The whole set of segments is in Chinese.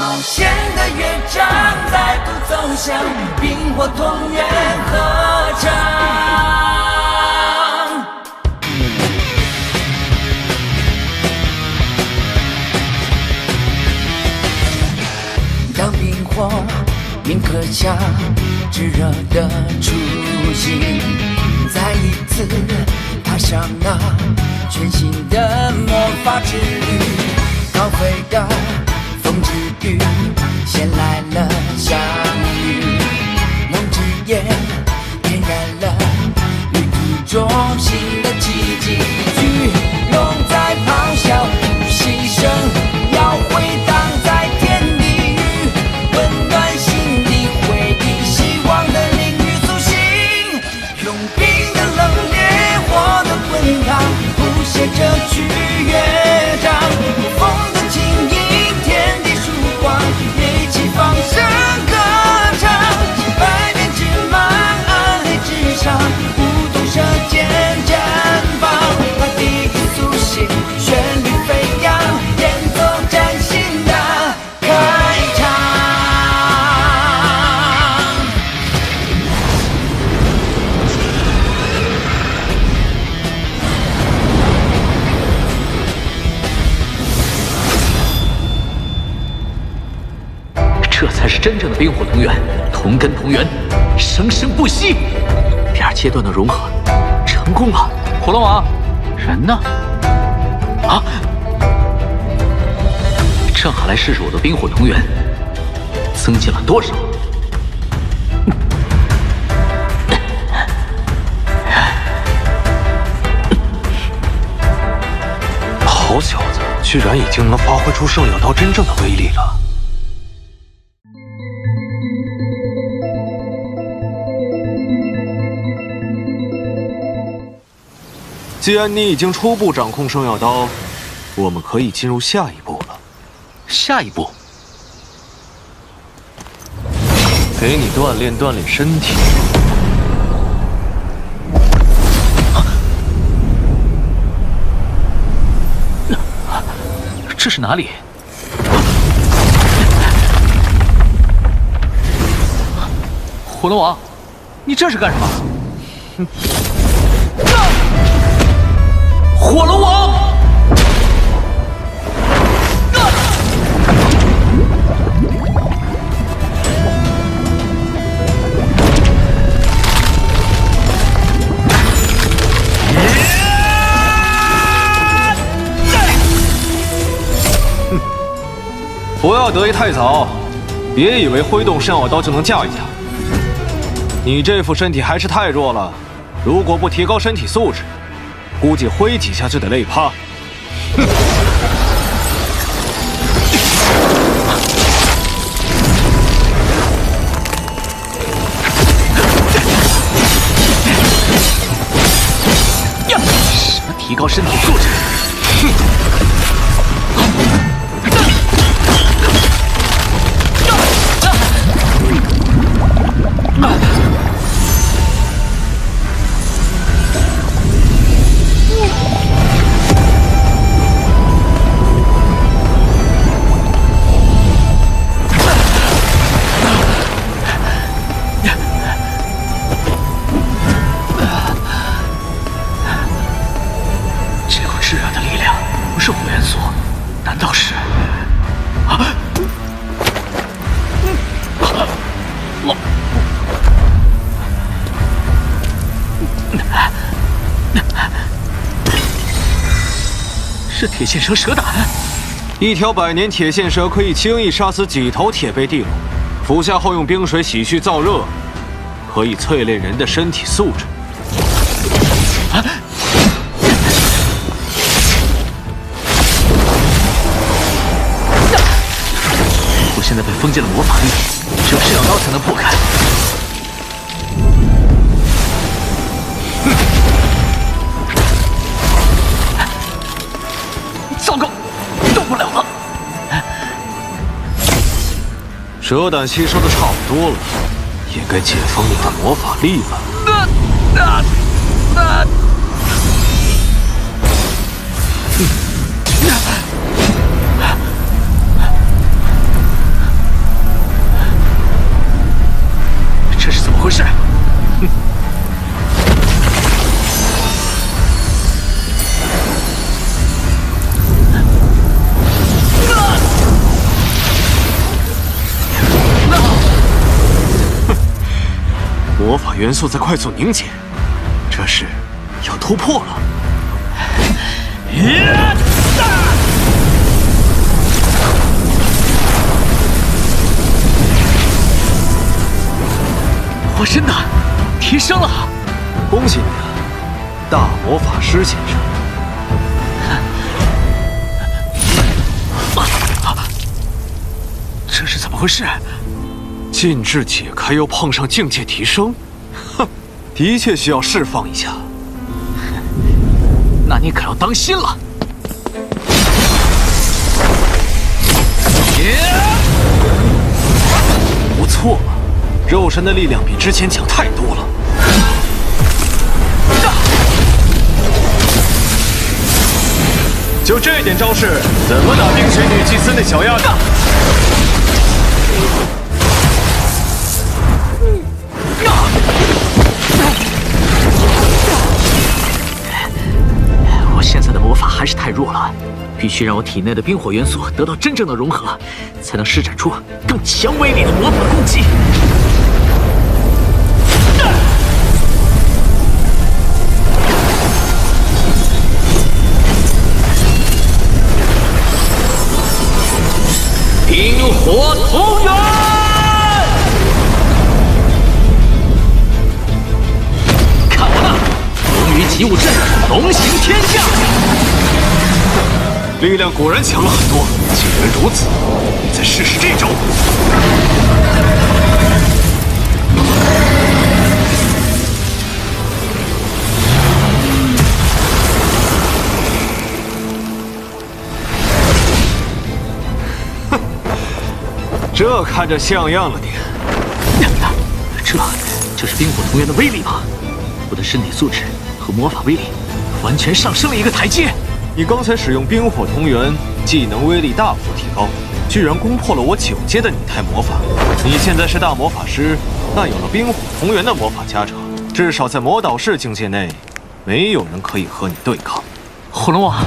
冒险的乐章，再度走向冰火同源合唱。当冰火铭刻下炙热的雏形，再一次踏上那全新的魔法之旅。高飞的风之羽衔来了相遇，梦之眼点燃了旅途中新的奇迹。巨龙在咆哮与牺牲，要回荡在天地域，温暖心底回忆，希望的领域苏醒。用冰的冷冽，火的滚烫，谱写着曲乐章。风的轻盈，天地曙光，一起放声歌唱。百变之芒，暗黑之上，舞动射箭绽放。把地狱苏醒，旋律飞扬，演奏崭新的开场。这才是真正的冰火同源，同根同源，生生不息。第二阶段的融合成功了。火龙王，人呢？啊！正好来试试我的冰火同源增进了多少。好小子，居然已经能发挥出圣药刀真正的威力了。既然你已经初步掌控圣药刀，我们可以进入下一步了。下一步，给你锻炼锻炼身体。这是哪里？火龙王，你这是干什么？火龙王！不要得意太早，别以为挥动圣药刀就能驾驭它。你这副身体还是太弱了，如果不提高身体素质，估计挥几下就得累趴。哼！什么提高身体素质？哼！是火元素，难道是？是铁线蛇蛇胆。一条百年铁线蛇可以轻易杀死几头铁背地龙，服下后用冰水洗去燥热，可以淬炼人的身体素质。现在被封禁了魔法力，只有圣药刀才能破开。糟糕，动不了了。蛇胆吸收的差不多了，也该解放你的魔法力了。法元素在快速凝结，这是要突破了。我真的提升了！恭喜你啊，大魔法师先生！这是怎么回事？禁制解开又碰上境界提升，哼，的确需要释放一下。那你可要当心了！不错嘛，肉身的力量比之前强太多了。就这点招式，怎么打冰雪女祭司那小丫头？我现在的魔法还是太弱了，必须让我体内的冰火元素得到真正的融合，才能施展出更强威力的魔法攻击。冰火同源！看我的龙羽起舞阵，龙行天下！力量果然强了很多。既然如此，你再试试这招。哼，这看着像样了点。这就是冰火同源的威力吗？我的身体素质和魔法威力完全上升了一个台阶。你刚才使用冰火同源，技能威力大幅提高，居然攻破了我9阶的拟态魔法。你现在是大魔法师，那有了冰火同源的魔法加成，至少在魔导士境界内，没有人可以和你对抗。火龙王，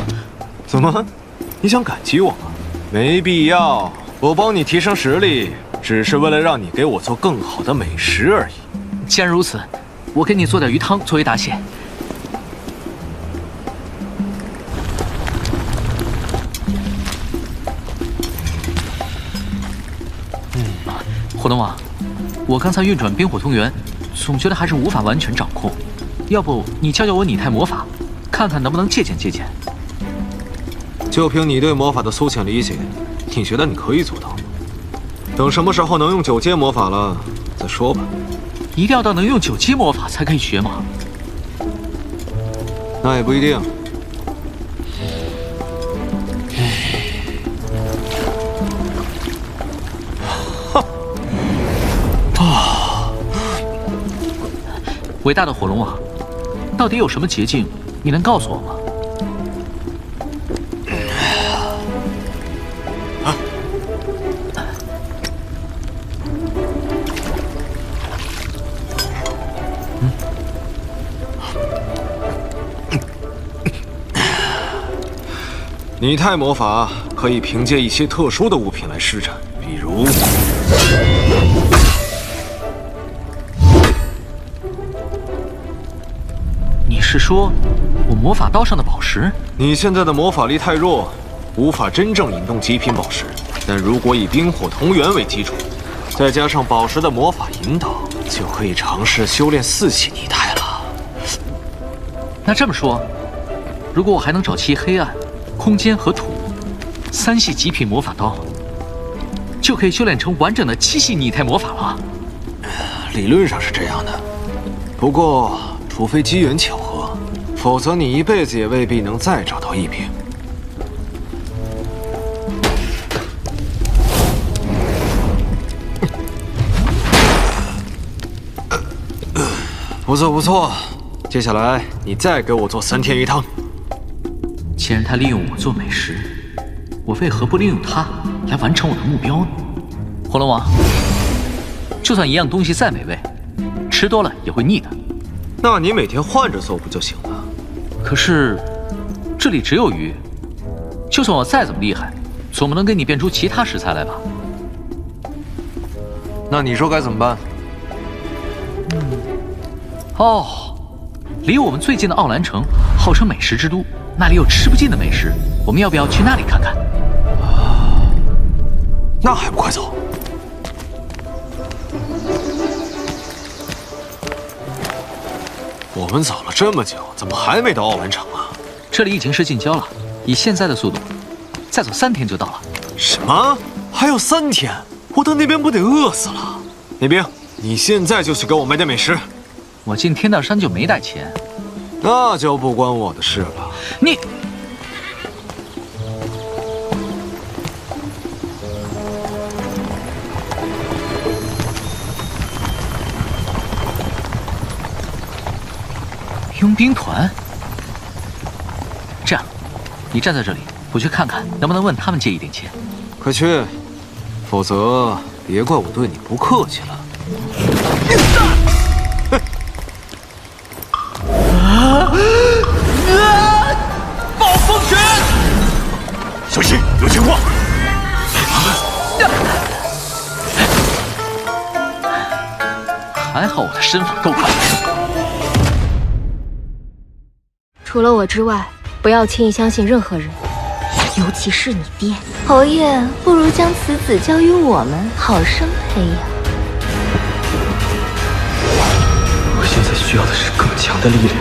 怎么？你想感激我吗？没必要，我帮你提升实力，只是为了让你给我做更好的美食而已。既然如此，我给你做点鱼汤作为答谢。火龙王，我刚才运转冰火同源，总觉得还是无法完全掌控。要不你教教我拟态魔法，看看能不能借鉴借鉴。就凭你对魔法的粗浅理解，你觉得你可以做到吗？等什么时候能用9阶魔法了再说吧。一定要到能用9阶魔法才可以学吗？那也不一定。伟大的火龙王，到底有什么捷径？你能告诉我吗？拟态魔法可以凭借一些特殊的物品来施展，比如你是说我魔法刀上的宝石？你现在的魔法力太弱，无法真正引动极品宝石。但如果以冰火同源为基础，再加上宝石的魔法引导，就可以尝试修炼4系拟态了。那这么说，如果我还能找齐黑暗、空间和土3系极品魔法刀，就可以修炼成完整的7系拟态魔法了。理论上是这样的，不过除非机缘巧合，否则你一辈子也未必能再找到一柄。不错不错，接下来你再给我做3天鱼汤。既然他利用我做美食，我为何不利用它来完成我的目标呢？火龙王，就算一样东西再美味，吃多了也会腻的。那你每天换着做不就行了？可是这里只有鱼，就算我再怎么厉害，总不能给你变出其他食材来吧？那你说该怎么办？哦，离我们最近的奥兰城，号称美食之都，那里有吃不尽的美食，我们要不要去那里看看？那还不快走！我们走了这么久，怎么还没到奥兰城啊？这里已经是近郊了，以现在的速度，再走3天就到了。什么？还有3天？我到那边不得饿死了？那边，你现在就去给我买点美食。我进天道山就没带钱，那就不关我的事了。你。佣兵团，这样，你站在这里，我去看看能不能问他们借一点钱。快去，否则别怪我对你不客气了。暴风拳！小心，有情况！还好我的身法够快。除了我之外，不要轻易相信任何人，尤其是你爹。侯爷，不如将此子交于我们，好生培养。我现在需要的是更强的力量。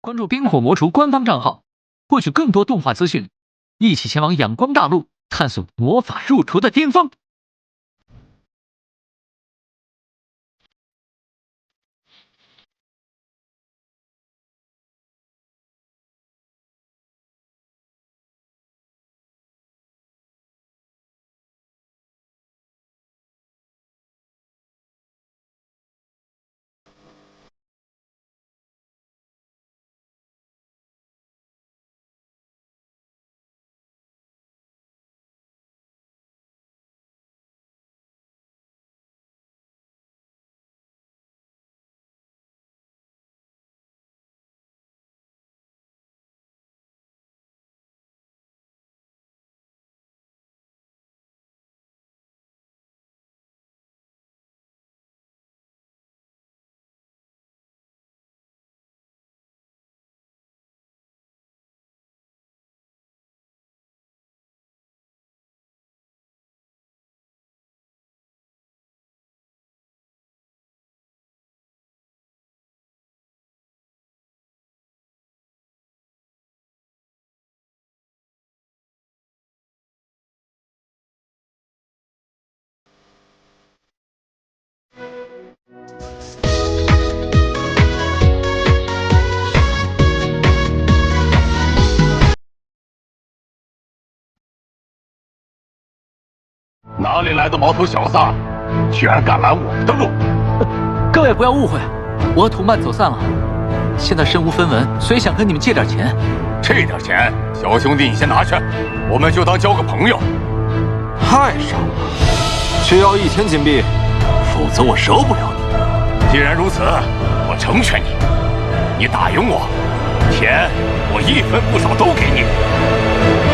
关注冰火魔厨官方账号，获取更多动画资讯，一起前往阳光大陆，探索魔法入厨的巅峰。哪里来的毛头小子，居然敢拦我们的路！各位不要误会，我和同伴走散了，现在身无分文，所以想跟你们借点钱。这点钱，小兄弟你先拿去，我们就当交个朋友。太少了，需要1000金币，否则我饶不了你。既然如此，我成全你。你答应我，钱我1分不少都给你。